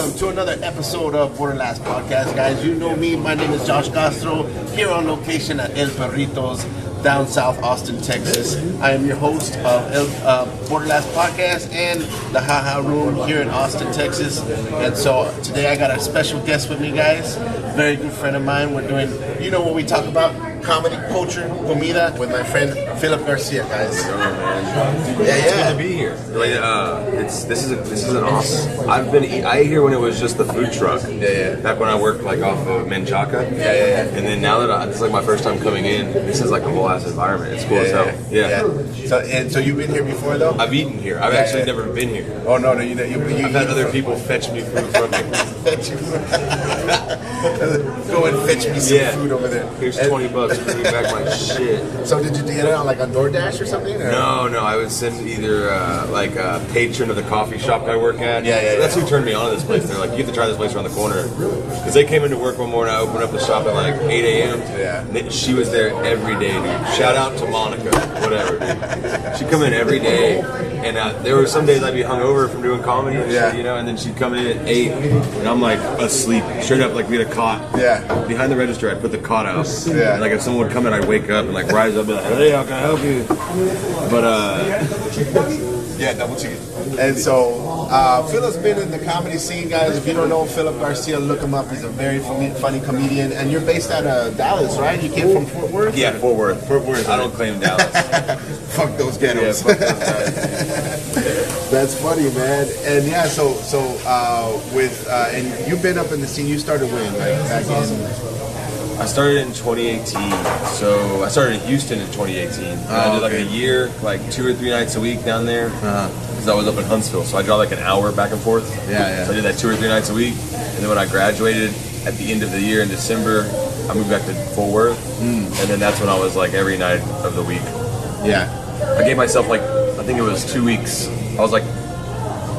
welcome to another episode of BorderLaughs podcast, guys. You know me, my name is Josh Castro, here on location at El Perritos, down south Austin, Texas. I am your host of BorderLaughs podcast and the Haha Room here in Austin, Texas. And so today I got a special guest with me, guys. Very good friend of mine. We're doing, you know what we talk about? Comedy, culture, comida, with my friend Philip Garcia, guys. Oh, man. It's good to be here. Like, this is an awesome. I ate here when it was just the food truck. Back when I worked like off of Menchaca. And then now that it's like my first time coming in, this is like a whole ass environment. It's cool as hell. So you've been here before though? I've eaten here. I've actually never been here. Oh no, you I've had other people fetch me food from here. Go and fetch me some food over there. Here's $20. Bring me back my shit. So did you get it on like on DoorDash or something? Or? No. I would send either like a patron of the coffee shop I work at. That's who turned me on to this place. They're like, you have to try this place around the corner. Because they came into work one morning. I opened up the shop at like 8 a.m. And she was there every day, dude. Shout out to Monica, whatever, dude. She'd come in every day. And there were some days I'd be hungover from doing comedy and shit, you know, and then she'd come in at 8 and I'm like asleep, straight up, like we had a cot. Behind the register, I'd put the cot out. And like if someone would come in, I'd wake up and like rise up and be like, hey, how can I help you? But double chicken. And so Philip's been in the comedy scene, guys. If you don't know Philip Garcia, look him up. He's a very funny comedian. And you're based out of Dallas, right? You came from Fort Worth? Yeah, Fort Worth. Fort Worth. I don't claim Dallas. Fuck those ghettos. Yeah, fuck those guys. That's funny, man. And yeah, so and you've been up in the scene. You started when, like back in? I started in 2018. So I started in Houston in 2018. I did like a year, like 2 or 3 nights a week down there. Because I was up in Huntsville, so I drive like an hour back and forth. So I did that 2 or 3 nights a week. And then when I graduated at the end of the year in December, I moved back to Fort Worth. And then that's when I was like every night of the week. I gave myself like, I think it was 2 weeks. I was like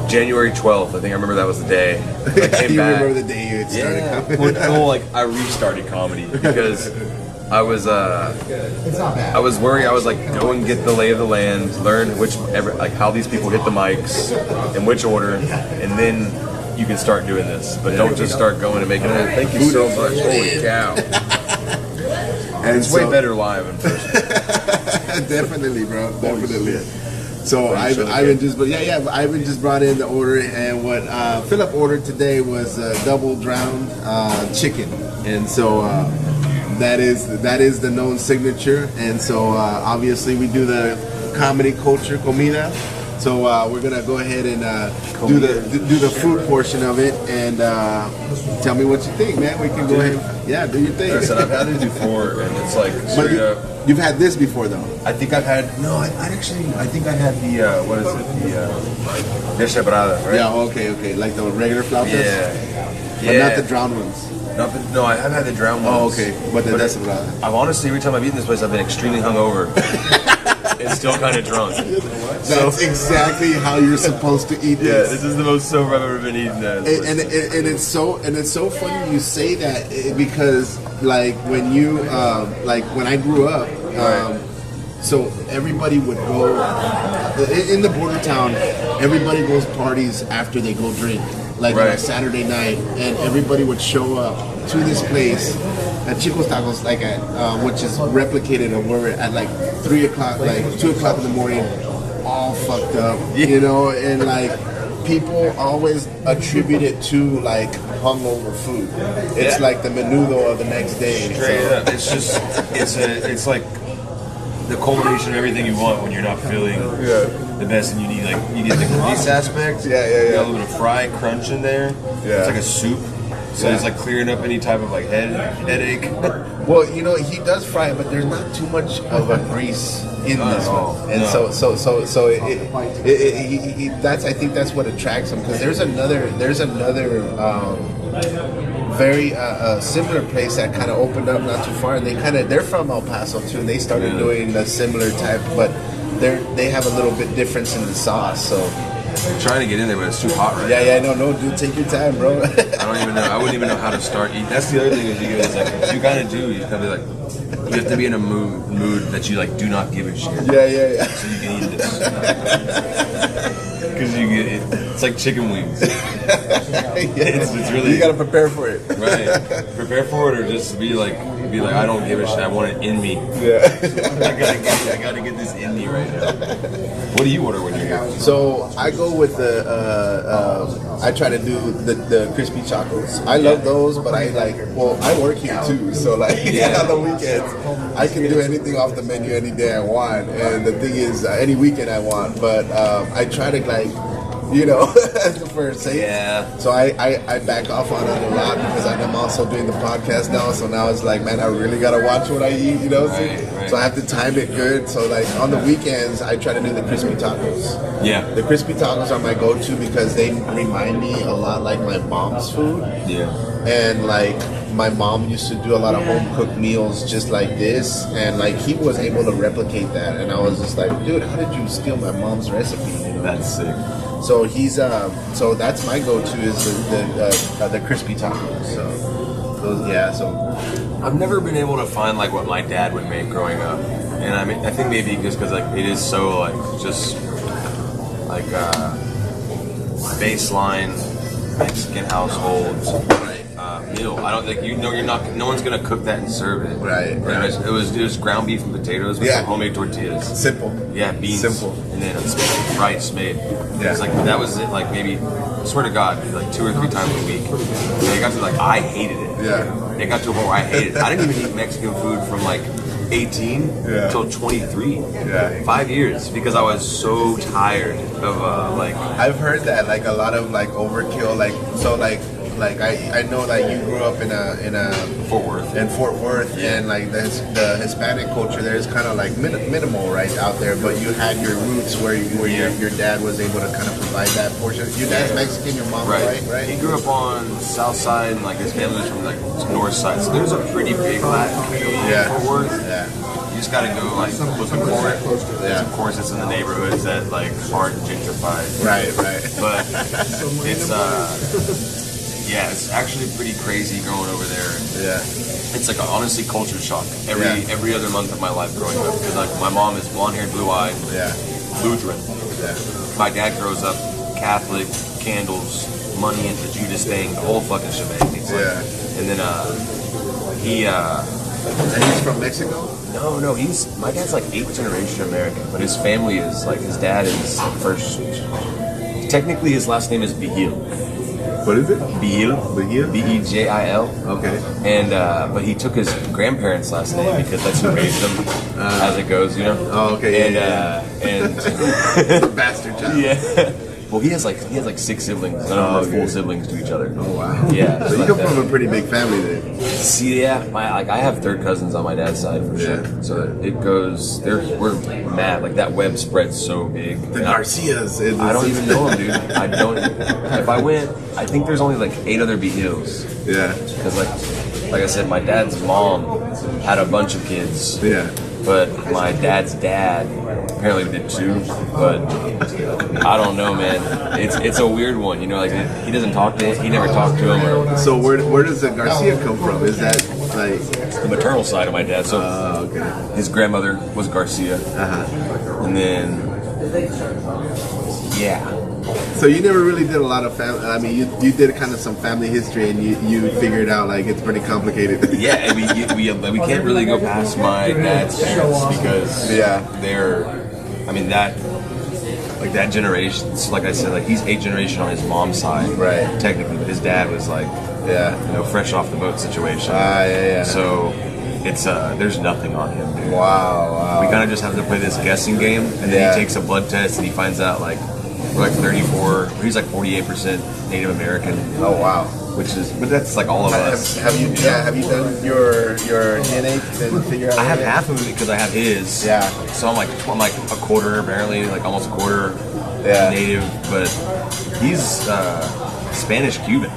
January 12th, I think I remember that was the day. I came back. Remember the day you started comedy? Like I restarted comedy because I was it's not bad. I was worried. I was like, go and get the lay of the land, learn how these people hit the mics, in which order, and then you can start doing this. But don't just start going and making it. Thank you so much. Holy cow. And it's way better live in person. Definitely, bro. Definitely. So Ivan just brought in the order, and what Philip ordered today was double drowned chicken, and so that is the known signature, and so obviously we do the comedy culture comida. So we're gonna go ahead and do the food portion of it, and tell me what you think, man. We can go ahead, do your thing. Like I said, I've had it before, and it's like straight up. You've had this before, though. I think I've had I think I had the what is it, the deshebrada, right? Yeah, okay, like the regular flautas. But not the drowned ones. No, I have had the drowned ones. Oh, okay, but the deshebrada. I've honestly, every time I've eaten this place, I've been extremely hungover. And still kind of drunk. That's exactly how you're supposed to eat this. Yeah, this is the most sober I've ever been eating. And it's so funny you say that because like when you like when I grew up, so everybody would go in the border town. Everybody goes parties after they go drink, like on a Saturday night, and everybody would show up to this place at Chico's Tacos, like at which is replicated of where we're at like 3 o'clock, like 2 o'clock in the morning, all fucked up, you know, and like people always attribute it to like hungover food. It's like the menudo of the next day. Straight up, it's just it's like the culmination of everything you want when you're not feeling the best, and you need the grease aspect. You got a little bit of fry and crunch in there. It's like a soup. So it's like clearing up any type of like headache. Well, you know, he does fry it, but there's not too much of a grease in this one, and so that's, I think that's what attracts him, because there's another very similar place that kind of opened up not too far, and they're from El Paso too, and they started doing a similar type, but they have a little bit difference in the sauce, so. I'm trying to get in there, but it's too hot right now. No, dude, take your time, bro. I don't even know. I wouldn't even know how to start eating. That's the other thing is you kind of do. You kind of like, you have to be in a mood that you like do not give a shit. Yeah. So you can eat this. Because you get it. It's like chicken wings. It's really, you gotta prepare for it. Right. Prepare for it, or just be like, I don't give a shit. I want it in me. Yeah. I gotta get this in me right now. What do you order when you're here? So I go with the. I try to do the crispy chocos. I love those, but I like. Well, I work here too, so like on the weekends, I can do anything off the menu any day I want. And the thing is, any weekend I want. But I try to like. For sake. Yeah. So I back off on it a lot because I'm also doing the podcast now. So now it's like, man, I really gotta watch what I eat. Right. So I have to time it good. So like on the weekends, I try to do the crispy tacos. Yeah. The crispy tacos are my go-to because they remind me a lot like my mom's food. Yeah. And like my mom used to do a lot of home cooked meals just like this, and like he was able to replicate that. And I was just like, dude, how did you steal my mom's recipe? That's sick. So he's so that's my go-to is the crispy tacos. So those, so I've never been able to find like what my dad would make growing up, and I think maybe just because like it is so like just like baseline Mexican households meal. I don't think you're not. No one's gonna cook that and serve it. Right. It was ground beef and potatoes with some homemade tortillas. Simple. Yeah, beans. Simple. And then rice made. Yeah. It's like that was it. Like maybe, I swear to God, like 2 or 3 times a week. And it got to like I hated it. Yeah. It got to a point where I hated it. I didn't even eat Mexican food from like 18 until 23. Yeah. 5 years because I was so tired of like. I've heard that like a lot of like overkill like I know that you grew up in a Fort Worth. In Fort Worth, and like the Hispanic culture there is kind of like minimal right out there, but you had your roots where your dad was able to kind of provide that portion. Your dad's Mexican, your mom right? He grew up on the south side, and like his family was from like north side, so there's a pretty big Latin community in Fort Worth. Yeah. You just gotta go like looking for it. Yeah. Of course, it's in the neighborhoods that like aren't gentrified. Right. But it's yeah, it's actually pretty crazy going over there. Yeah. It's like honestly culture shock every other month of my life growing up because like my mom is blonde-haired, blue-eyed, Lutheran. Yeah. My dad grows up Catholic, candles, money into Judas thing, the whole fucking shebang. It's like, and then and he's from Mexico? No, my dad's like 8th generation American, but his family is like his dad is first. Technically, his last name is Vigil. What is it? Bijil. B-E-J-I-L. Okay. And but he took his grandparents' last name because that's who raised him, as it goes, Oh, okay. And bastard child. Yeah. Well, he has like 6 siblings. None of them are full siblings to each other. Oh wow. Yeah. So you come from a pretty big family then. See, I have 3rd cousins on my dad's side for sure. So it goes. We're mad. Like that web spreads so big. The Garcias. I don't even know them, dude. I don't. If I went, I think there's only like 8 other Bijils. Yeah. Because like I said, my dad's mom had a bunch of kids. Yeah. But my dad's dad apparently did too. But I don't know, man. It's a weird one, like he doesn't talk to. He never talked to him. So where does the Garcia come from? Is that like the maternal side of my dad? So okay. His grandmother was Garcia, and then So you never really did a lot of family. I mean, you did kind of some family history, and you figured out like it's pretty complicated. Yeah, we can't really go past my dad's parents because they're. I mean that generation. Like I said, like he's 8th generation on his mom's side, right? Technically, but his dad was like, fresh off the boat situation. So it's there's nothing on him, dude. Wow. We kind of just have to play this guessing game, and then he takes a blood test, and he finds out like we're like 34. He's like 48% Native American. Oh wow. But that's like all of us. Have you done your DNA to figure out? I have half of it because I have his. Yeah. So I'm like a quarter apparently, like almost a quarter Native, but he's Spanish Cuban.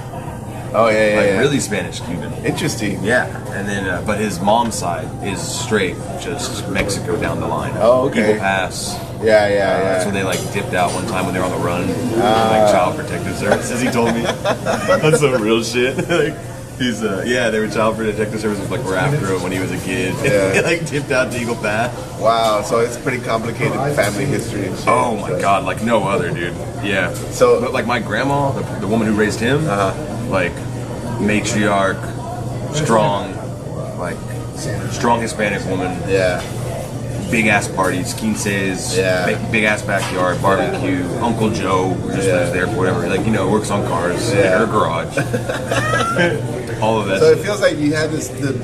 Oh yeah. Really Spanish Cuban. Interesting. Yeah, and then but his mom's side is straight, just Mexico down the line. Oh okay. Eagle Pass. Yeah. So they like dipped out one time when they were on the run, like Child Protective Services. He told me that's some real shit. He's they were child protective services like were after him when he was a kid. Yeah. He like tipped out to Eagle Pass. Wow, so it's pretty complicated family history and shit. Oh my god, like no other, dude. Yeah. So, but like my grandma, the woman who raised him, like matriarch, strong Hispanic woman. Yeah. Big ass parties, quinces, big ass backyard, barbecue. Uncle Joe just lives there for whatever, like works on cars in her garage. All of that. So it feels like you had the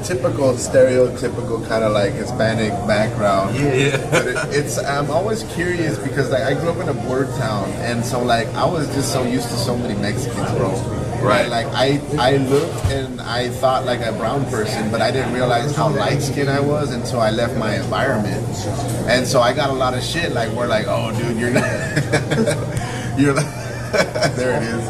typical, stereotypical kind of like Hispanic background. Yeah. But I'm always curious because like I grew up in a border town, and so like I was just so used to so many Mexicans, bro. Right. And, like I looked and I thought like a brown person, but I didn't realize how light skinned I was until I left my environment. And so I got a lot of shit like we're like, oh dude, you're not you're like there it is.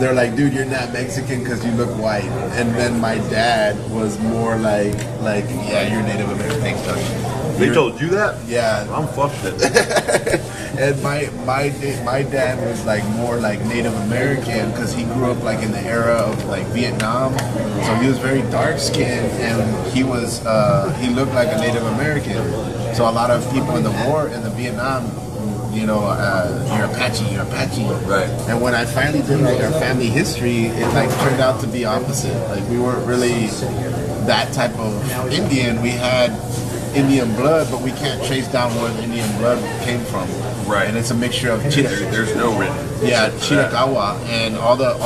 They're like, dude, you're not Mexican because you look white. And then my dad was more like yeah, you're Native American. Thanks, Doug. They told you that? Yeah. I'm fucked it. And my dad was like more like Native American because he grew up like in the era of like Vietnam, so he was very dark skinned and he looked like a Native American. So a lot of people in the war in the Vietnam, you're Apache. Right. And when I finally did like our family history, it like turned out to be opposite. Like we weren't really that type of Indian. We had Indian blood, but we can't trace down where the Indian blood came from. Right. And it's a mixture of there's no written. Yeah, Chiricahua and all the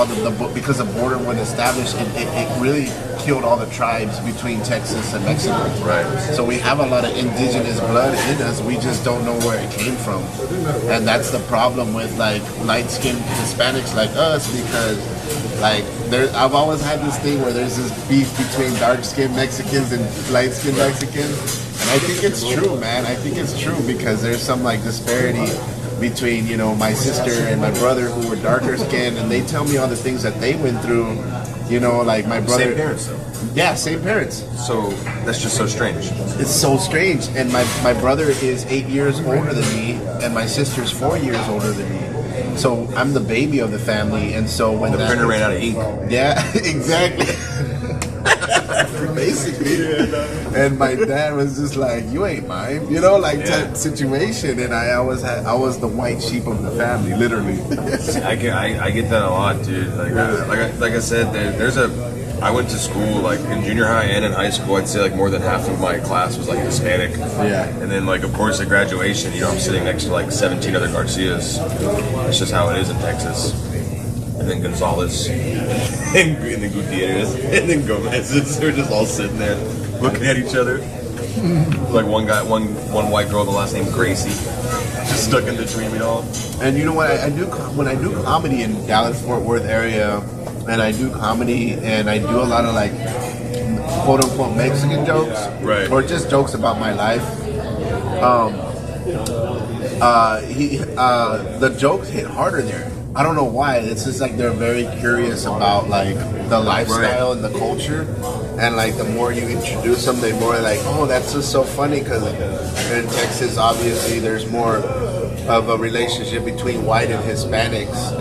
because the border wasn't established, it really killed all the tribes between Texas and Mexico. Right. So we have a lot of indigenous blood in us. We just don't know where it came from, and that's the problem with like light-skinned Hispanics like us because like I've always had this thing where there's this beef between dark-skinned Mexicans and light-skinned Mexicans. And I think it's true, man. I think it's true because there's some like disparity between, my sister and my brother who were darker skinned, and they tell me all the things that they went through. Like my brother. Same parents, though. Yeah, same parents. So that's just so strange. It's so strange. And my brother is 8 years older than me, and my sister's 4 years older than me. So I'm the baby of the family, and so when the printer ran out of ink. Yeah, exactly. Basically. And my dad was just like, you ain't mine, type situation. And I was the white sheep of the family, literally. I get that a lot, dude. Like I said, I went to school like in junior high and in high school. I'd say like more than half of my class was like Hispanic. Yeah. And then like of course at graduation, I'm sitting next to like 17 other Garcias. That's just how it is in Texas. And then Gonzalez, and then Gutierrez, and then Gomez. They're just all sitting there looking at each other. Like one white girl, the last name Gracie, just stuck in between me all. And you know what I do when I do comedy in Dallas Fort Worth area, and I do comedy and I do a lot of like quote unquote Mexican jokes, right, or just jokes about my life. The jokes hit harder there. I don't know why. It's just like they're very curious about like the lifestyle and the culture, and like the more you introduce them, they more like, oh, that's just so funny because in Texas, obviously, there's more of a relationship between white and Hispanics,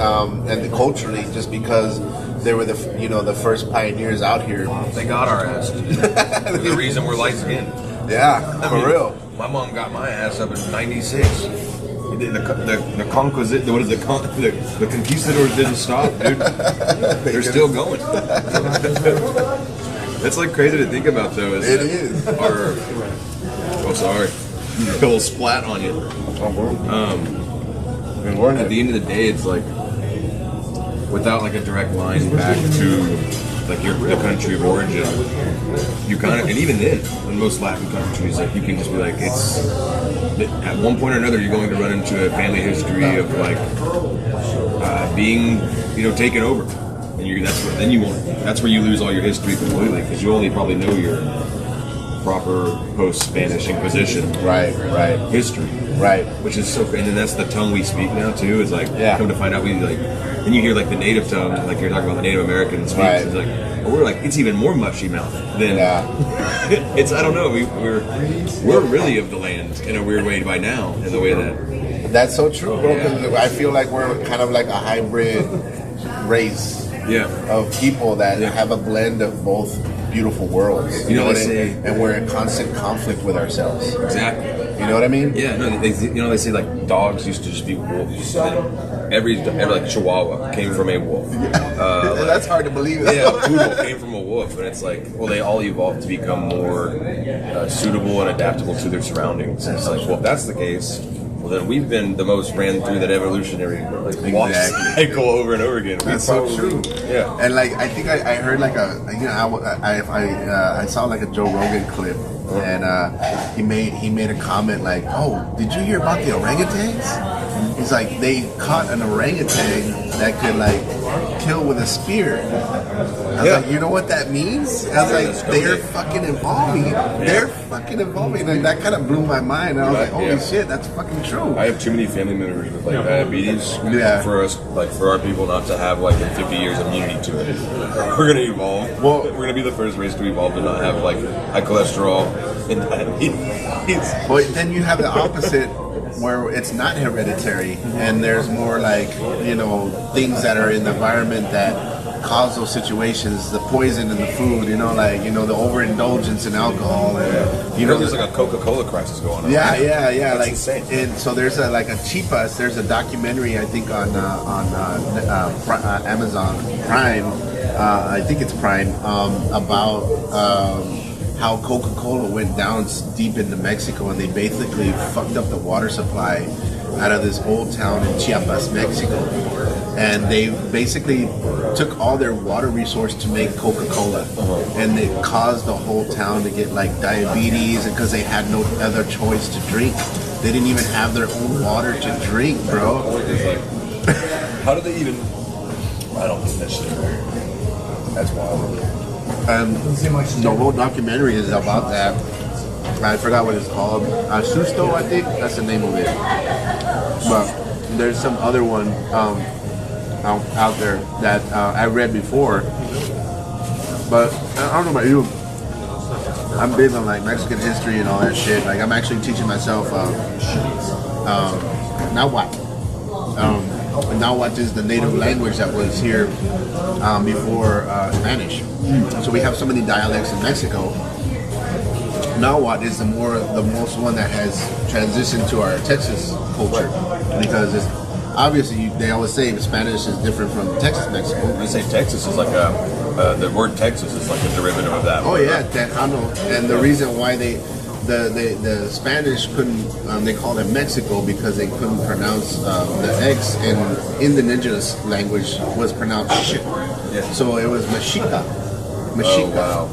and culturally, just because they were the first pioneers out here. They got our ass. They're the reason we're light skinned. Yeah, for real. My mom got my ass up in '96. The conquistadors didn't stop, dude. They're still going. That's like crazy to think about, though. It is. Sorry, a little splat on you. At the end of the day, it's like without like a direct line back to like the country of origin, you kind of, and even then, in most Latin countries, like you can just be like, it's at one point or another, you're going to run into a family history of like being, taken over, and that's where you lose all your history completely because you only probably know your proper post-Spanish Inquisition history, which is so, and then that's the tongue we speak now too. Is like come to find out we like. And you hear like the native tongue, like you're talking about the Native American speaks. Right. It's like, we're like, it's even more mushy mouth than. Yeah. It's, I don't know. We're really of the land in a weird way by now, in the way that. That's so true, bro. Because I feel like we're kind of like a hybrid race. of people that have a blend of both beautiful worlds. You know what they say, and we're in constant conflict with ourselves. Exactly. You know what I mean? Yeah. No. They say like dogs used to just be wolves. Every like Chihuahua came from a wolf. That's hard to believe. Yeah, a poodle came from a wolf, and it's like, well, they all evolved to become more suitable and adaptable to their surroundings. And it's like, well, if that's the case, well, then we've been the most ran through that evolutionary walk cycle over and over again. That's so true. Yeah, and like I think I heard like I saw like a Joe Rogan clip, and he made a comment like, "Oh, did you hear about the orangutans?" He's like, they caught an orangutan that could like kill with a spear. I was like, you know what that means? I was like, they're fucking evolving. They're fucking evolving. And that kind of blew my mind. And I was like, holy shit, that's fucking true. I have too many family members with like diabetes for us, like for our people not to have like 50 years immunity to it. We're gonna evolve. Well, we're gonna be the first race to evolve to not have like high cholesterol and diabetes. But then you have the opposite, where it's not hereditary, and there's more like, you know, things that are in the environment that cause those situations, the poison in the food, you know, like, you know, the overindulgence in alcohol, and you know, there's like a Coca-Cola crisis going on. Yeah, that's like insane. And so there's a Chipas. There's a documentary I think on Amazon Prime. I think it's Prime, about how Coca-Cola went down deep into Mexico, and they basically fucked up the water supply out of this old town in Chiapas, Mexico. And they basically took all their water resource to make Coca-Cola. And it caused the whole town to get like diabetes, and because they had no other choice to drink. They didn't even have their own water to drink, bro. How do they even... I don't think that shit. That's wild. The whole documentary is about that. I forgot what it's called. Susto, I think that's the name of it. But there's some other one out there that I read before. But I don't know about you. I'm big on like Mexican history and all that shit. Like I'm actually teaching myself Nahuatl. Nahuatl is the native language that was here before Spanish. So we have so many dialects in Mexico. Nahuatl is the most one that has transitioned to our Texas culture, because it's obviously they always say Spanish is different from Texas, Mexico. When you say Texas is like the word Texas is like a derivative of that. Oh yeah, Tejano. And the reason why the Spanish couldn't, they called it Mexico because they couldn't pronounce the X, in the indigenous language was pronounced shit. Yeah. So it was Mexica. Oh, wow.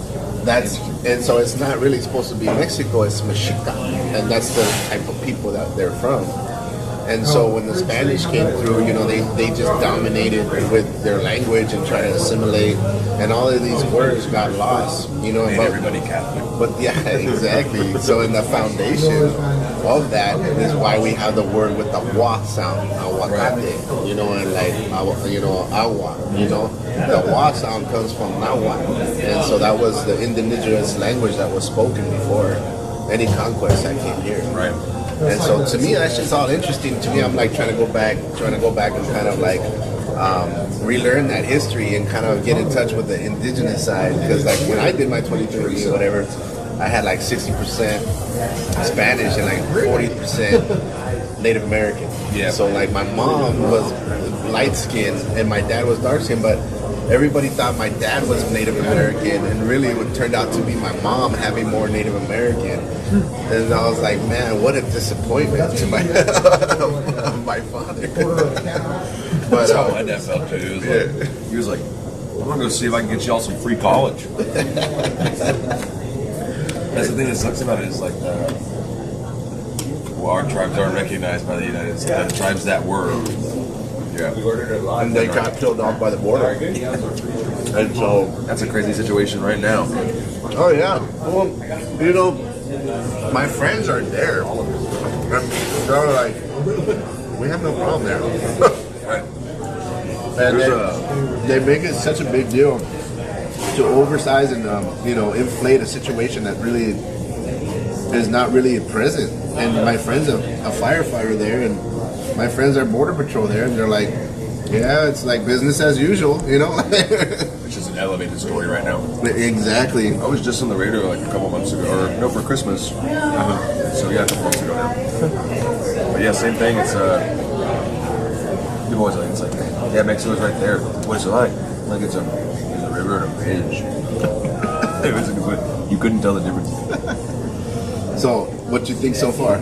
And so it's not really supposed to be Mexico, it's Mexica. And that's the type of people that they're from. And so when the Spanish came through, you know, they just dominated with their language and tried to assimilate, and all of these words got lost, you know. Made everybody Catholic. But yeah, exactly. So in the foundation of that is why we have the word with the wa sound, aguacate, you know, and like, you know, agua, you know. The wa sound comes from Nahuatl, and so that was the indigenous language that was spoken before any conquest that came here. Right. And so to me, that's just all interesting. To me, I'm like trying to go back and kind of like relearn that history and kind of get in touch with the indigenous side. Because like when I did my 23andMe or whatever, I had like 60% Spanish and like 40% Native American. Yeah. So like my mom was light skinned and my dad was dark skinned, but everybody thought my dad was Native American, and really it turned out to be my mom having more Native American. And I was like, man, what a disappointment to my my father. But that's how my dad felt too. He was like, I'm gonna go see if I can get y'all some free college. That's the thing that sucks about it is like, our tribes aren't recognized by the United States. The tribes that were. Yeah. And they got killed off by the border. And so that's a crazy situation right now. Oh yeah. Well, you know, my friends are there. They're like, we have no problem there. Right. And they make it such a big deal to oversize and you know, inflate a situation that really is not really present. And my friend's a firefighter there, and my friends are border patrol there, and they're like, Yeah, it's like business as usual, you know? It's just an elevated story right now. Exactly. I was just on the radio like a couple months ago, or no, for Christmas. So yeah, a couple months ago now. But yeah, same thing. It's people always like, it's like, yeah, Mexico's right there. What is it like? Like it's a river and a bridge. You couldn't tell the difference. So, what you think so far?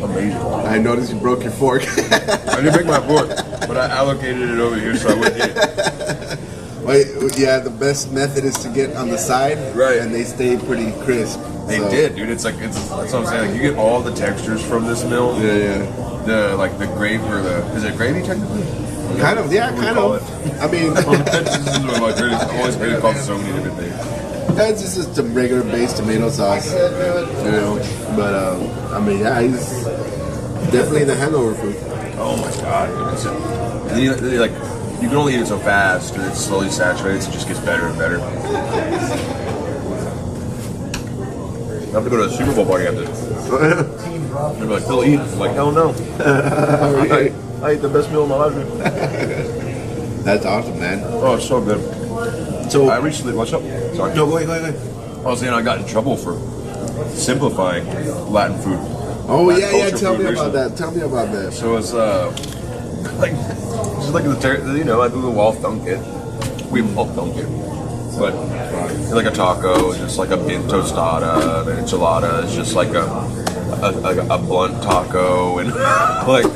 Amazing. I noticed you broke your fork. I didn't break my fork, but I allocated it over here so I wouldn't hit it. Wait, yeah, the best method is to get on the side, right? And they stay pretty crisp. They did, dude. That's what I'm saying. Like, you get all the textures from this mill. Yeah. The gravy or is it gravy technically? Kind of, yeah, kind of. I mean, this is what my grade is. Always made it called so many different things. That's just a regular base tomato sauce, you know. But I mean, yeah, he's definitely the hangover food. Oh my god! And you can only eat it so fast, and it slowly saturates. It just gets better and better. I have to go to a Super Bowl party after this. They're like, "They'll eat." I'm like, "Hell no!" I ate the best meal of my life. That's awesome, man. Oh, it's so good. So I recently, what's up? Sorry. No, go ahead. I was saying I got in trouble for simplifying Latin food. Oh, Latin yeah. culture Tell me about that. So it's like just like I do the wall thunk it. We all thunk it, but like a taco, just like a bin tostada, an enchilada. It's just like a blunt taco, and like.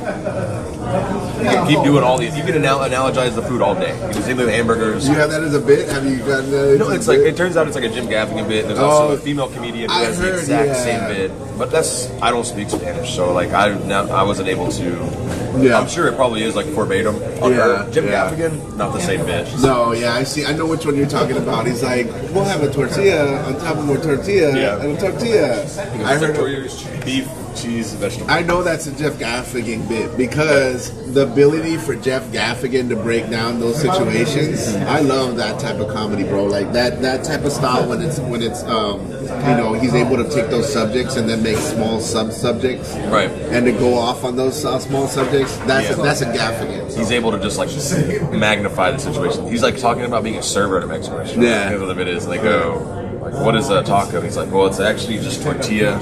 You can keep doing all these. You can analogize the food all day. You can do the same thing with hamburgers. You have that as a bit? Have you gotten that? No, it's like, it turns out it's like a Jim Gaffigan bit. There's also a female comedian who has the exact same bit. But I don't speak Spanish, so like I wasn't able to. Yeah. I'm sure it probably is like verbatim on her. Jim Gaffigan, not the same bit. No, yeah, I see. I know which one you're talking about. He's like, we'll have a tortilla on top of more tortilla and a tortilla. I heard beef, cheese, vegetables. I know that's a Jeff Gaffigan bit because the ability for Jeff Gaffigan to break down those situations, I love that type of comedy, bro. Like that type of style when it's he's able to take those subjects and then make small sub-subjects, right? And to go off on those small subjects. That's a Gaffigan. He's able to just like magnify the situation. He's like talking about being a server at a Mexican restaurant. Yeah, because of it is like, what is a taco? He's like, well, it's actually just tortilla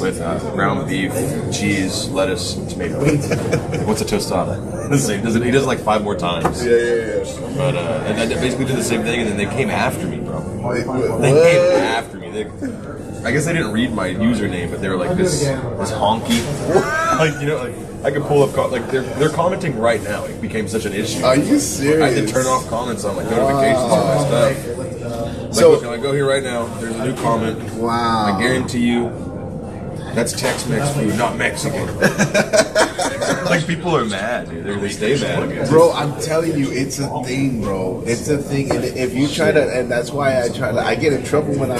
with ground beef, cheese, lettuce, and tomato. What's a tostada? He does it like 5 more times. Yeah. But and I basically did the same thing, and then they came after me, bro. They came after me. I guess they didn't read my username, but they were like this honky. Like I could pull up they're commenting right now. It became such an issue. Are you serious? I had to turn off comments on like notifications on my stuff. So can I go here right now? There's a new comment. Wow. I guarantee you, that's Tex-Mex food, not Mexican. Like people are mad, dude. They stay mad. Bro, I'm telling you, it's a thing, bro. It's a thing, and if you try to, and that's why I get in trouble when I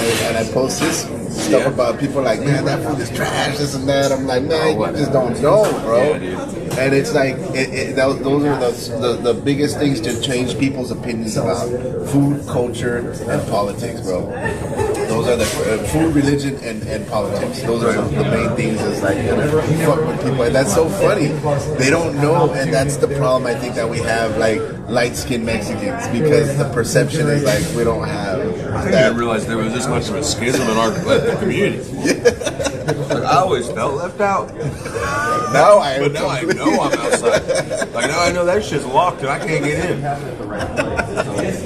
post this stuff about people like, man, that food is trash, this and that. I'm like, man, you just don't know, bro. Yeah, dude. And it's like those are the biggest things to change people's opinions about food, culture, and politics, bro. Those are the food, religion, and politics. Those are the main things. Is like fuck with people, and that's so funny. They don't know, and that's the problem. I think that we have like light-skinned Mexicans because the perception is like we don't have. I didn't realize there was this much of a schism in our community. Like, I always felt left out. Now I know I'm outside. Like now I know that shit's locked and I can't get in.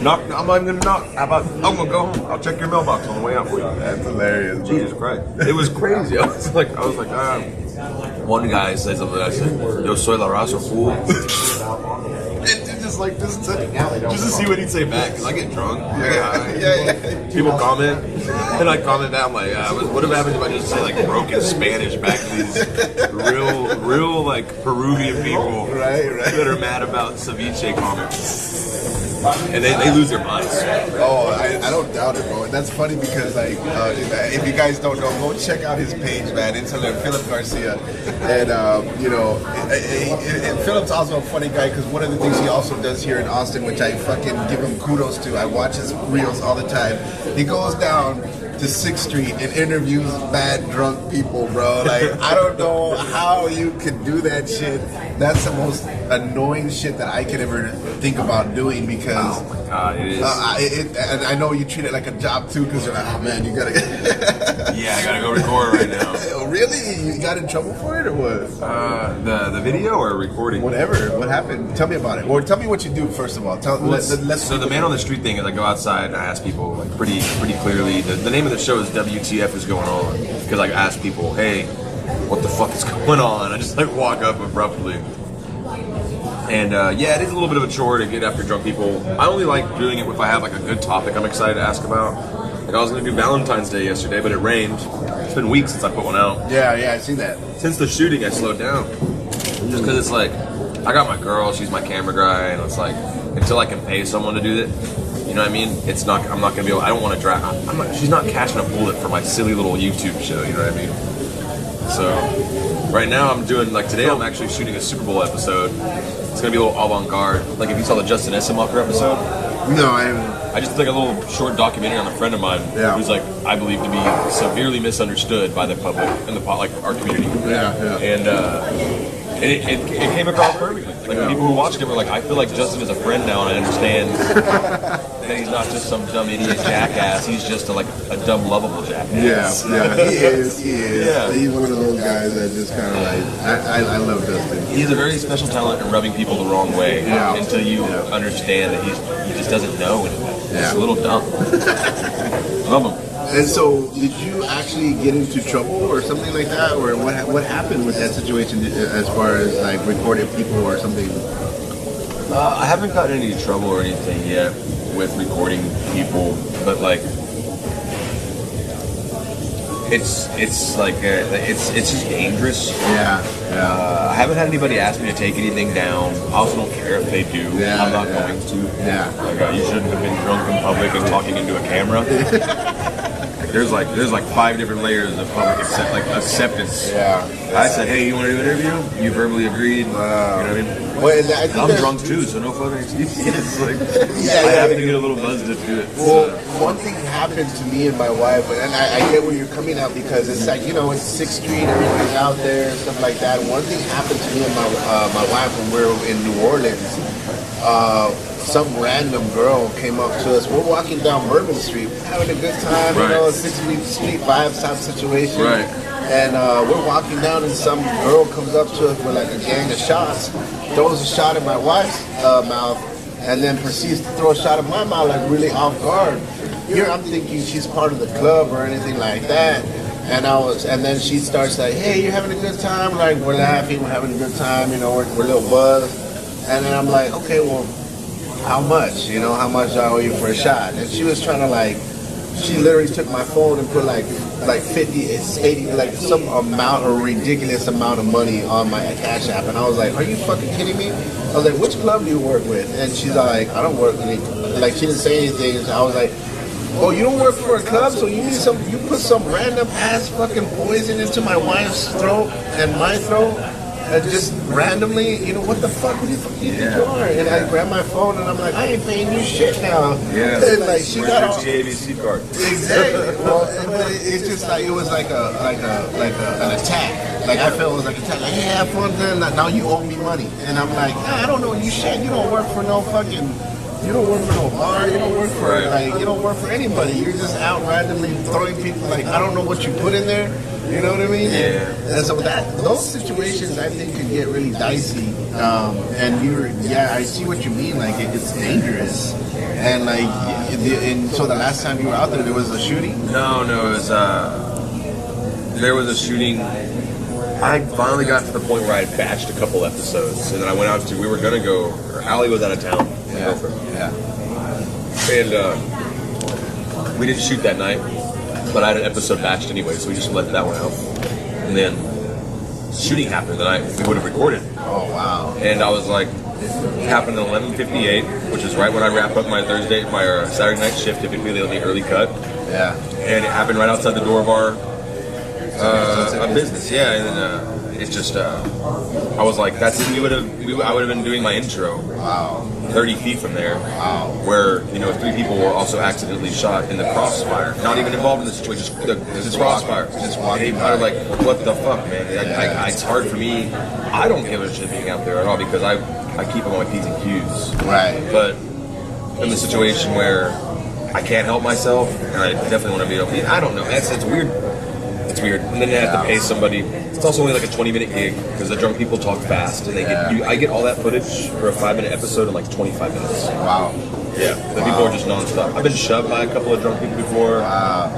I'm not even gonna knock. I'm gonna go home. I'll check your mailbox on the way out for you. That's hilarious, bro. Jesus Christ. It was crazy. I was like, one guy said something that I said, yo soy la raza, fool. Just like just to see what he'd say back, because I get drunk. Yeah. People comment, and I comment back. I'm like, what happens if I just say like broken Spanish back to these real like Peruvian people that are mad about ceviche comments? And they lose their minds. Oh, I don't doubt it, bro. And that's funny because, like, if you guys don't know, go check out his page, man. It's Philip Garcia. And, and Philip's also a funny guy because one of the things he also does here in Austin, which I fucking give him kudos to, I watch his reels all the time. He goes down to 6th Street and interviews bad drunk people, bro. Like, I don't know how you could do that shit. That's the most annoying shit that I could ever think about doing because... Oh my God, it is. And I know you treat it like a job too because you're like, oh man, you gotta... Yeah, I gotta go record right now. Really? You got in trouble for it or what? The video or recording? Whatever. What happened? Tell me about it. Or tell me what you do first of all. So the man on the street thing is I go outside and I ask people like pretty clearly. The name of the show is WTF is going on because I ask people, hey, what the fuck is going on? I just like walk up abruptly. And yeah, it is a little bit of a chore to get after drunk people. I only like doing it if I have like a good topic I'm excited to ask about. Like I was gonna do Valentine's Day yesterday, but it rained. It's been weeks since I put one out. Yeah, I see that. Since the shooting, I slowed down. Just because it's like, I got my girl, she's my camera guy, and it's like, until I can pay someone to do it, you know what I mean? It's not, I'm not gonna be able, I don't want to drag, she's not catching a bullet for my silly little YouTube show, you know what I mean? So, right now I'm doing, like today I'm actually shooting a Super Bowl episode. It's gonna be a little avant-garde. Like if you saw the Justin Essenmacher episode. No, I haven't. I just did like a little short documentary on a friend of mine who's like, I believe to be severely misunderstood by the public and like our community. And it came across perfectly. Like people who watched it were like, I feel like Justin is a friend now and I understand that he's not just some dumb idiot jackass, he's just a dumb lovable jackass. Yeah, he is. Yeah. He's one of those guys that just kind of like, I love Justin. He's a very special talent in rubbing people the wrong way until you understand that he just doesn't know anything. It's a little dumb. Love him. And so, did you actually get into trouble or something like that, or what happened with that situation as far as like recording people or something? I haven't gotten into any trouble or anything yet with recording people, but like it's like it's just dangerous. Yeah. I haven't had anybody ask me to take anything down. I also don't care if they do. I'm not going to. Like you shouldn't have been drunk in public and talking into a camera. There's like 5 different layers of public acceptance. I said, hey, you want to do an interview? You verbally agreed. You know what I mean? I'm drunk too, so no fucking excuses. Like, I have to get a little buzzed to do it. Well, one thing happened to me and my wife, and I get where you're coming out because it's like, you know, it's 6th Street, everything's out there and stuff like that. One thing happened to me and my wife when we were in New Orleans. Some random girl came up to us. We're walking down Bourbon Street, having a good time, you know, 6th Street vibes type situation. And we're walking down and some girl comes up to us with like a gang of shots, throws a shot in my wife's mouth, and then proceeds to throw a shot in my mouth like really off guard. Here I'm thinking she's part of the club or anything like that. And then she starts like, hey, you're having a good time? Like, we're laughing, we're having a good time, you know, we're a little buzzed. And then I'm like, okay, well, how much? You know, how much I owe you for a shot? And she was trying to like, she literally took my phone and put like 50, 80, like some amount or ridiculous amount of money on my Cash App. And I was like, are you fucking kidding me? I was like, which club do you work with? And she's like, I don't work with any, like she didn't say anything. So I was like, oh, you don't work for a club, so you put some random ass fucking poison into my wife's throat and my throat? Just randomly, you know, what the fuck do you think you are? And I grab my phone and I'm like, I ain't paying you shit now. And like she got all ABC card. Exactly. Well, but it's just like it was like an attack. Like I felt it was like an attack. Like, hey, have fun then. Now you owe me money. And I'm like, I don't know you shit. You don't work for no fucking. You don't work for no bar. You don't work for you don't work for anybody. You're just out randomly throwing people. Like I don't know what you put in there. You know what I mean? And so those situations I think could get really dicey. And I see what you mean. Like it's dangerous. And like, so the last time you were out there was a shooting? No, it was. There was a shooting. I finally got to the point where I had batched a couple episodes, and then I went out to. We were gonna go. Allie was out of town. And we didn't shoot that night. But I had an episode batched anyway, so we just let that one out. And then shooting happened that we would have recorded. Oh, wow. And I was like, it happened at 11:58, which is right when I wrap up my Saturday night shift. Typically, they let me early cut. And it happened right outside the door of our business. And then it's just I was like, that's I would have been doing my intro. Wow. 30 feet from there, wow. Where 3 people were also accidentally shot in the crossfire, not even involved in the situation, just crossfire. Just walking. I was like, what the fuck, man? It's hard for me. I don't give a shit being out there at all because I keep up on my P's and Q's. Right. But in the situation where I can't help myself, and I definitely want to be able to, I don't know. It's weird. It's weird. And then they have to pay somebody. It's also only like a 20-minute gig because the drunk people talk fast, and I get all that footage for a 5-minute episode in like 25 minutes. Wow. Yeah. The people are just nonstop. I've been shoved by a couple of drunk people before. Wow.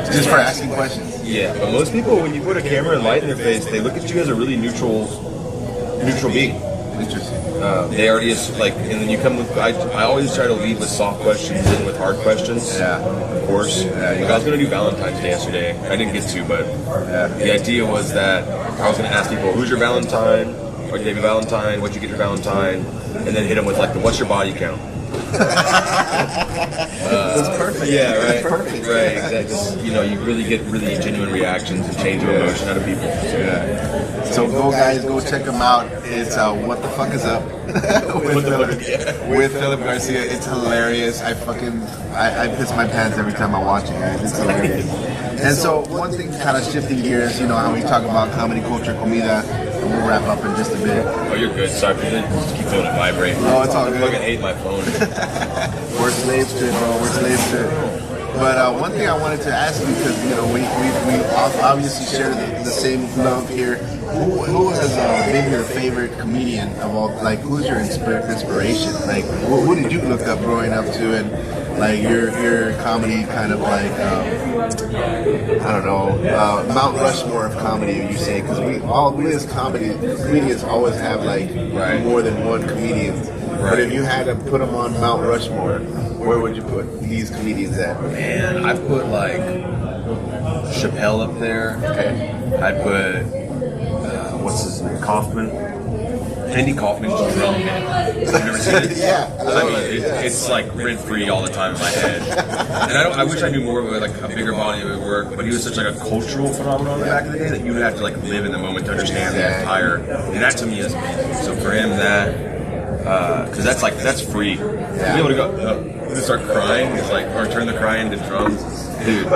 Just for asking questions. Yeah. But most people, when you put a camera and light in their face, they look at you as a really neutral being. Interesting. They already like, and then you come with. I always try to lead with soft questions and with hard questions. Yeah, of course. Yeah, like I was going to do Valentine's Day yesterday. I didn't get to, but the idea was that I was going to ask people, "Who's your Valentine? What gave you Valentine? What'd you get your Valentine?" And then hit them with like, "What's your body count?" That's perfect. Yeah, right. That's perfect. Right, exactly. You really get really genuine reactions and change of emotion out of people. So go guys, go check them out. It's What the Fuck Is Up with Philip Garcia. It's hilarious. I piss my pants every time I watch it, guys. It's hilarious. And so one thing, kind of shifting gears, how we talk about comedy culture, comida, and we'll wrap up in just a bit. Oh, you're good. Sorry for this. Just keep feeling it vibrate. Oh, it's all good. I fucking hate my phone. We're slaves to it, bro. We're slaves to it. But one thing I wanted to ask you, because we obviously share the same love here. Who has been your favorite comedian of all? Like, who's your inspiration? Like, who did you look up growing up to, and like your comedy kind of like I don't know, Mount Rushmore of comedy, you say? Because we as comedians always have like more than one comedian. Right. But if you had to put them on Mount Rushmore, where would you put these comedians at? Man, I'd put like Chappelle up there. Okay. I'd put what's his name? Kaufman. Andy Kaufman's drum hit. Have you ever seen it? Yeah. It's like rent free all the time in my head. And I wish I knew more of like a bigger body of work. But he was such like a cultural phenomenon back in the day that you would have to like live in the moment to understand the entire. And that to me is amazing. So for him, because that's free. To be able to go start crying, it's like, or turn the cry into drums, dude.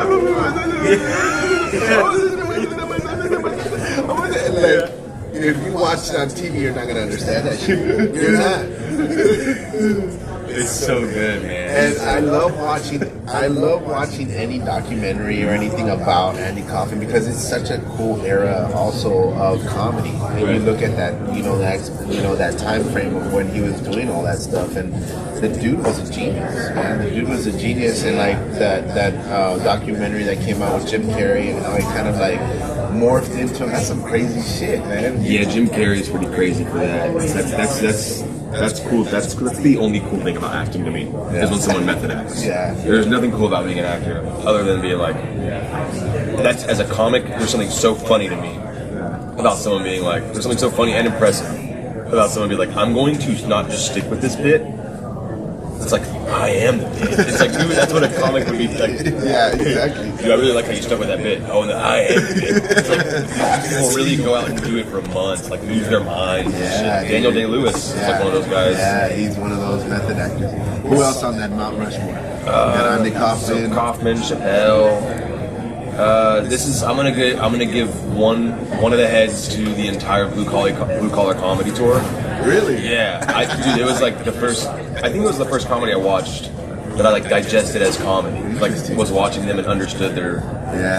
Like, if you watch it on TV, you're not gonna understand that shit. You're not. It's so good, man. And I love watching any documentary or anything about Andy Kaufman because it's such a cool era also of comedy. And you look at that, that time frame of when he was doing all that stuff, and the dude was a genius, man. The dude was a genius, and like that documentary that came out with Jim Carrey and how he kind of like morphed into him. That's some crazy shit, man. Yeah, Jim Carrey's pretty crazy for that. That's cool. That's the only cool thing about acting to me. Is when someone method acts. Yeah. There's nothing cool about being an actor other than being like, that's, as a comic, there's something so funny to me about someone being like, there's something so funny and impressive about someone being like, I'm going to not just stick with this bit. It's like, I am the bit. It's like, dude, that's what a comic would be like. Yeah, exactly. Dude, I really like how you stuck with that bit. Oh, and the I am the bit. It's like, people really go out and do it for months, like lose their minds. Yeah, Daniel Day-Lewis is like one of those guys. Yeah, he's one of those method actors. Who else on that Mount Rushmore? Got Andy Kaufman. So Kaufman, Chappelle. I'm gonna give one of the heads to the entire blue collar comedy tour. Really? Yeah, it was like the first. I think it was the first comedy I watched that I like digested as comedy. Like was watching them and understood their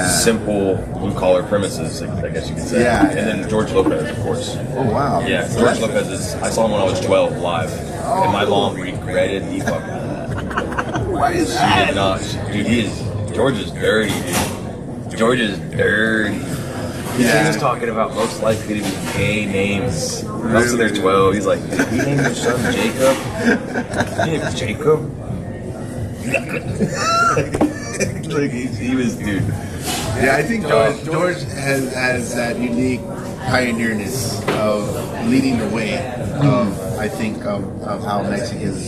simple blue collar premises, I guess you could say. Yeah. And then George Lopez, of course. Oh wow. Yeah, George Lopez I saw him when I was 12 live, and my mom regretted he fucking. Why is that? She did not. Dude, George is dirty, dude. George is dirty. He was talking about most likely to be gay names. I was there 12. He's like, he named his son Jacob. His name is Jacob. Like he was, dude. Yeah, I think George has that unique pioneerness of leading the way. I think of how Mexicans,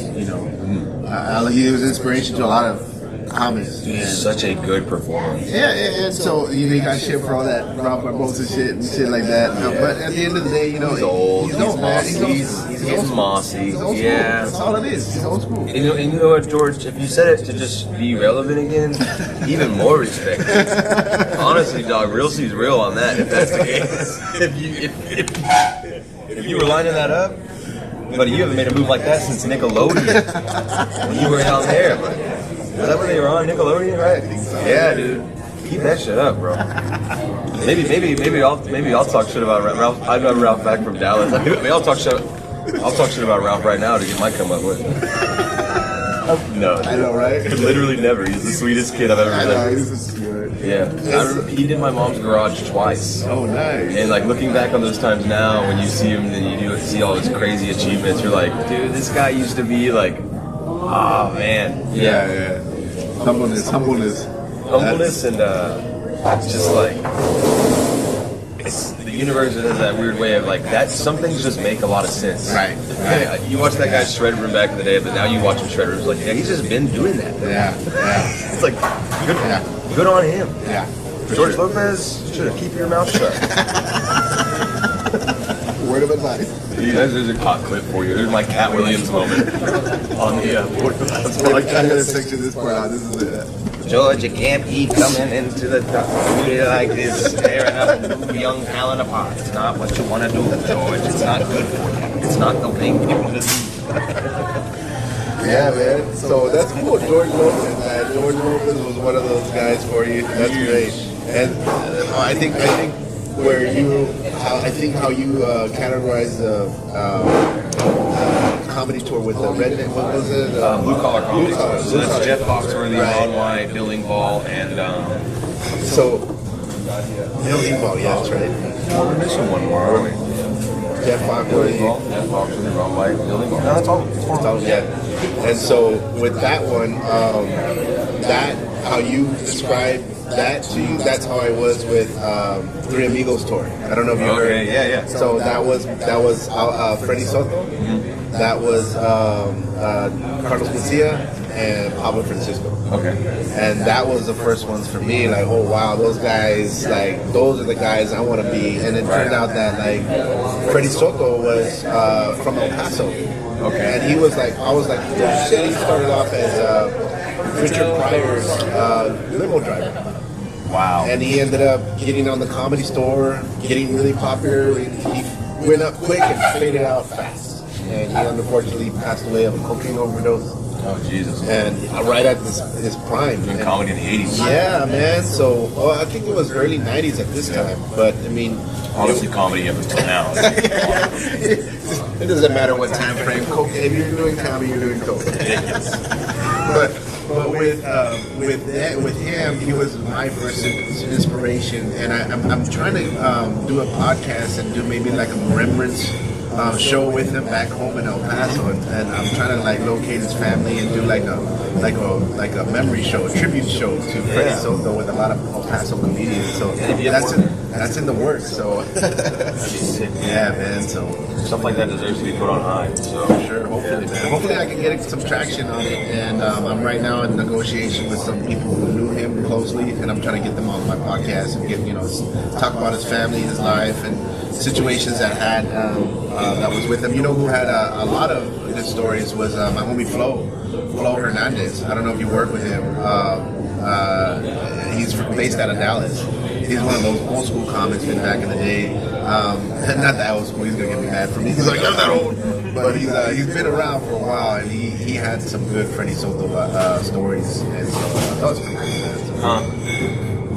he was inspiration to a lot of comments. He's such a good performer. Yeah, and so you got shit for all that Ralph Barbosa shit and shit like that. But at the end of the day, he's old. He's old, man. He's mossy. Yeah, that's all it is. He's old school. And you know what, George? If you said it to just be relevant again, even more respect. Honestly, dog, real sees real on that. If that's the case, if you were lining that up. But you haven't made a move like that since Nickelodeon. When you were down there, but was that when they were on Nickelodeon, right? Yeah, dude. Keep that shit up, bro. Maybe I'll talk shit about Ralph. I got Ralph back from Dallas. Maybe I'll talk shit about Ralph right now to get my come up with. No, I know, right? Literally never. He's the sweetest kid I've ever met. I know, he's a sweet. Yeah, he did my mom's garage twice. Oh, nice. And like looking back on those times now, when you see him and you see all his crazy achievements, you're like, dude, this guy used to be like, oh man, yeah. Humbleness, and it's just like it's the universe has that weird way of like that. Some things just make a lot of sense. Right. You watch that guy shred room back in the day, but now you watch him shred room. It's like, yeah, he's just been doing that. Yeah. It's like good on him. Yeah. George Lopez, should have keep your mouth shut. Word of advice. There's a hot clip for you. There's my Cat Williams moment on the BorderLaughs. I gotta section this part out. This is it. George, you can't keep coming into the community like this, tearing up young talent apart. It's not what you want to do, George. It's not good for you. It's not the thing you want to do. Yeah, man. So that's cool. George Lopez, man. George Lopez was one of those guys for you. That's great. And I think where how you categorize the comedy tour with the redneck. What was it? Blue Collar Comedy. So that's Jeff Foxworthy, Ron White, Bill Engvall, and so Bill Engvall. Yeah, that's right. We're missing one more, aren't we? Jeff Foxworthy, Ron White, Bill Engvall. No, that's all. Yeah. And so with that one, that how you describe that to you, that's how I was with Three Amigos tour. I don't know if you heard. Yeah. So that was Freddie Soto. Mm-hmm. That was Carlos Mencia and Pablo Francisco. Okay. And that was the first ones for me. Like, oh wow, those guys, like those are the guys I want to be. And it turned out that like Freddie Soto was from El Paso. Okay. And he was like, I was like, oh shit. He started off as Richard Pryor's limo driver. Wow. And he ended up getting on the Comedy Store, getting really popular. He went up quick and faded out fast. And he unfortunately passed away of a cocaine overdose. Oh, Jesus. And right at his prime. Doing comedy in the 80s. Yeah, man. So, I think it was early 90s at this time. But, I mean... Honestly, comedy up until now. It doesn't matter what time frame. If you're doing comedy, you're doing coke. But with him, he was my first inspiration, and I'm trying to do a podcast and do maybe like a remembrance show with him back home in El Paso, and I'm trying to like locate his family and do like a memory show, a tribute show to Freddie Soto with a lot of El Paso comedians. So that's in the works. So yeah, man. So stuff like that deserves to be put on high. So sure, hopefully, man. Hopefully, I can get some traction on it. And I'm right now in negotiation with some people who knew him closely, and I'm trying to get them on my podcast and get talk about his family, his life, and situations that that was with him. You know who had a lot of good stories was my homie Flo Hernandez. I don't know if you work with him. He's based out of Dallas. He's one of those old school comics been back in the day. Not that old school. He's gonna get me mad for me. He's like, I'm not old, but he's been around for a while, and he had some good Freddie Soto stories, and so that was pretty cool.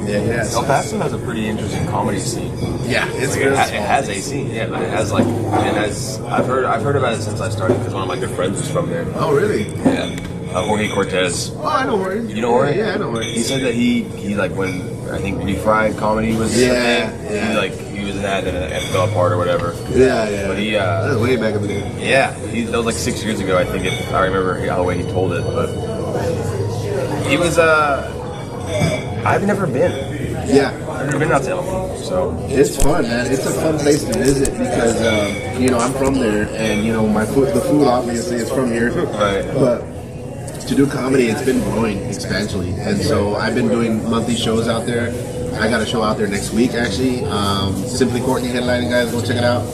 Yeah. El Paso has a pretty interesting comedy scene. Yeah, it's it has a scene. Yeah, but it has I've heard about it since I started because one of my good friends was from there. Oh, really? Yeah. Jorge Cortez. Oh, I know Jorge. You know Jorge? Yeah, I know Jorge. He said that he like when I think Refried comedy was he was in that and it fell apart or whatever. Yeah. But he that was way back in the day. Yeah, that was like 6 years ago. I think if I remember the way he told it, but he was I've never been. Yeah. I've never been out to LA, so it's fun, man. It's a fun place to visit because I'm from there, and the food obviously is from here. Right. But to do comedy, it's been growing exponentially. And so I've been doing monthly shows out there. I got a show out there next week, actually. Simply Courtney headlining, guys. Go check it out.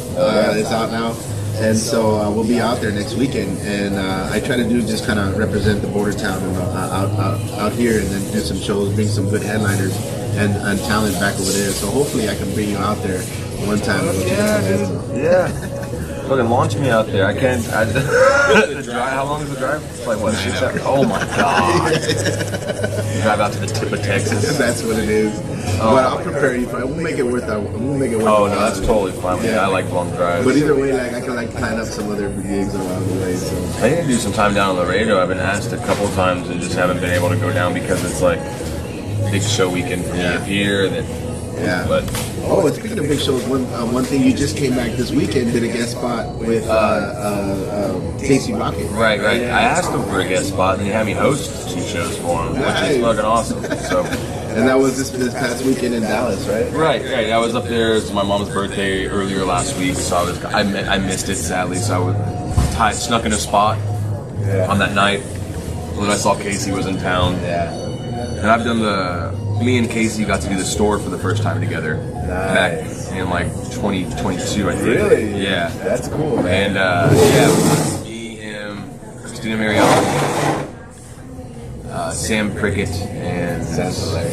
It's out now. And so we'll be out there next weekend. And I try to do just kind of represent the border town out here, and then do some shows, bring some good headliners and talent back over there. So hopefully I can bring you out there one time. Yeah. Fucking launch me out there. I can't. The drive. How long is the drive? It's like what? 6 hours? Oh my god! Drive out to the tip of Texas. That's what it is. But I'll prepare you for it. We'll make it worth it. We'll make it worth it. Oh no, that's totally fine. Yeah. I like long drives. But either way, like I can like plan up some other gigs along the way. So I need to do some time down in Laredo. I've been asked a couple times and just haven't been able to go down because it's like big show weekend for me up here. But speaking of big shows, one thing, you just came back this weekend, did a guest spot with Casey Rocket. Right. I asked him for a guest spot, and he had me host 2 shows for him, which is fucking awesome. So, and that was this past weekend in Dallas, right? Right. I was up there. It was my mom's birthday earlier last week, so I missed it sadly. So I snuck in a spot on that night when I saw Casey was in town. Yeah. And I've done me and Casey got to do the store for the first time together back in like 2022, I think. Really? Yeah. That's cool, man. And me, him, Christina Mariano, Sam Prickett, and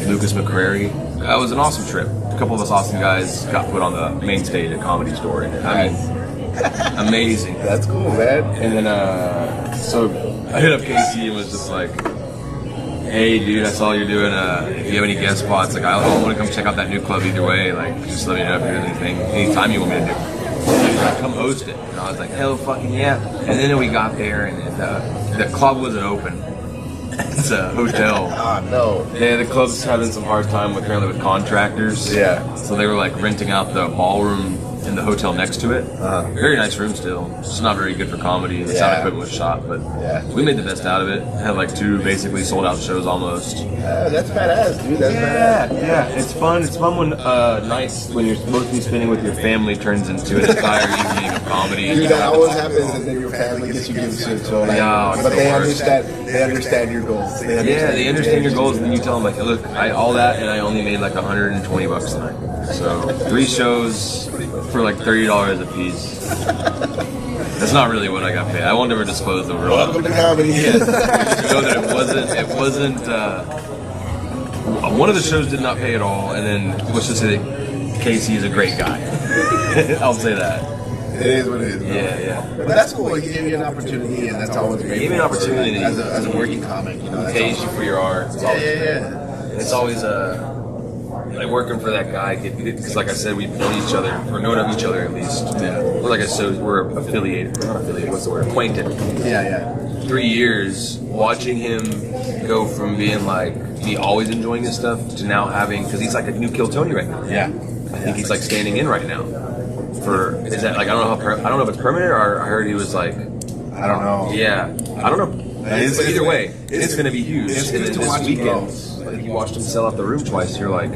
Lucas McCrary. That was an awesome trip. A couple of us awesome guys got put on the main stage at Comedy Store. I mean, amazing. That's cool, man. And then, so I hit up Casey and was just like, hey dude, I saw you're doing if you have any guest spots, like I want to come check out that new club either way, like just let me know if there's anytime you want me to do. Come host it. And I was like, hell fucking yeah. And then we got there and the club wasn't open. It's a hotel. Oh no. Yeah, the club's having some hard time apparently with contractors. Yeah. So they were like renting out the ballroom in the hotel next to it. Very nice room still. It's not very good for comedy. The sound equipment was shot, but we made the best out of it. Had like 2 basically sold out shows almost. That's badass, dude. That's badass. Yeah, it's fun. It's fun when nights when you're supposed to be spending with your family turns into an entire evening of comedy. Dude, that always happens, and then your family gets you give shit. So like, but they understand your goals. They understand your goals, and then you tell them like, look, all that, and I only made like $120 tonight. So 3 shows for like $30 a piece. That's not really what I got paid. I won't ever disclose the real. Welcome to comedy. Yes. You know that it wasn't. One of the shows did not pay at all, and then let's just say that Casey is a great guy. I'll say that. It is what it is, bro. Yeah. But that's cool. He gave you an opportunity, and that's always great. He gave me an opportunity as a working comic. You know, he pays you for your art. It's always like working for that guy, because like I said, we've known each other, or known of each other at least. Yeah. Or like I said, we're affiliated. We're not affiliated, what's the word? Acquainted. Yeah. 3 years, watching him go from being like, me always enjoying his stuff, to now having, because he's like a new Kill Tony right now. Yeah. I think he's like standing in right now. Is that like, I don't know if it's permanent, or I heard he was like, I don't know. Yeah. I don't know. But either way, it's going to be huge. It's good to this watch weekend. Like, you watched him sell out the room twice. You're like,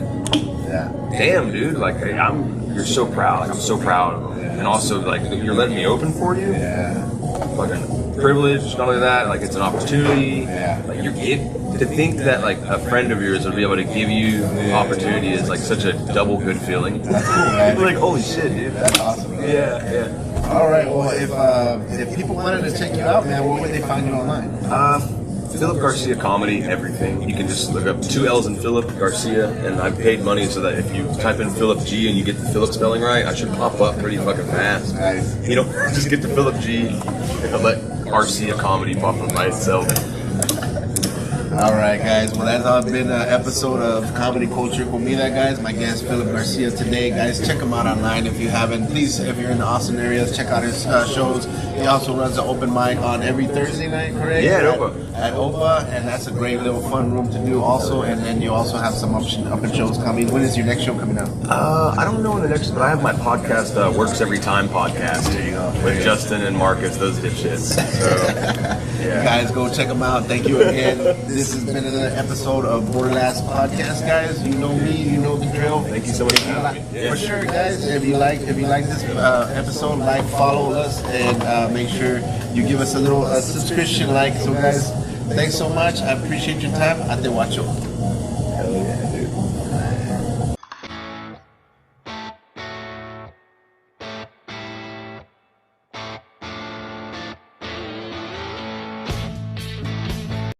damn, dude. Like, you're so proud. Like, I'm so proud of him. And also, like, you're letting me open for you. Yeah. Fucking privilege. Not only that, like, it's an opportunity. Yeah. Like, to think that like a friend of yours would be able to give you opportunity is like such a double good feeling. That's cool, man. You're like, holy shit, dude. That's awesome. Man. Yeah. All right. Well, if people wanted to check you out, man, where would they find you online? Philip Garcia Comedy, everything. You can just look up 2 L's in Philip Garcia, and I've paid money so that if you type in Philip G and you get the Philip spelling right, I should pop up pretty fucking fast. Nice. You know, just get the Philip G and let Garcia Comedy pop up by itself. All right, guys. Well, that's all been an episode of Comedy Culture Comida, guys. My guest, Philip Garcia, today. Guys, check him out online if you haven't. Please, if you're in the Austin area, check out his shows. He also runs an open mic on every Thursday night, correct? Yeah, at Opa. At Opa, and that's a great little fun room to do also. And then you also have some up and shows coming. When is your next show coming out? I don't know when the next, but I have my podcast, Works Every Time podcast. There you go. With Justin and Marcus, those dipshits. So, yeah. Guys, go check them out. Thank you again. This has been another episode of BorderLaughs podcast, guys. You know me, you know the drill. Thank you so much for having me. For sure, guys. If you like this episode, follow us, and make sure you give us a little subscription, So, guys, Thanks so much. I appreciate your time. Ate Guacho. Hell yeah.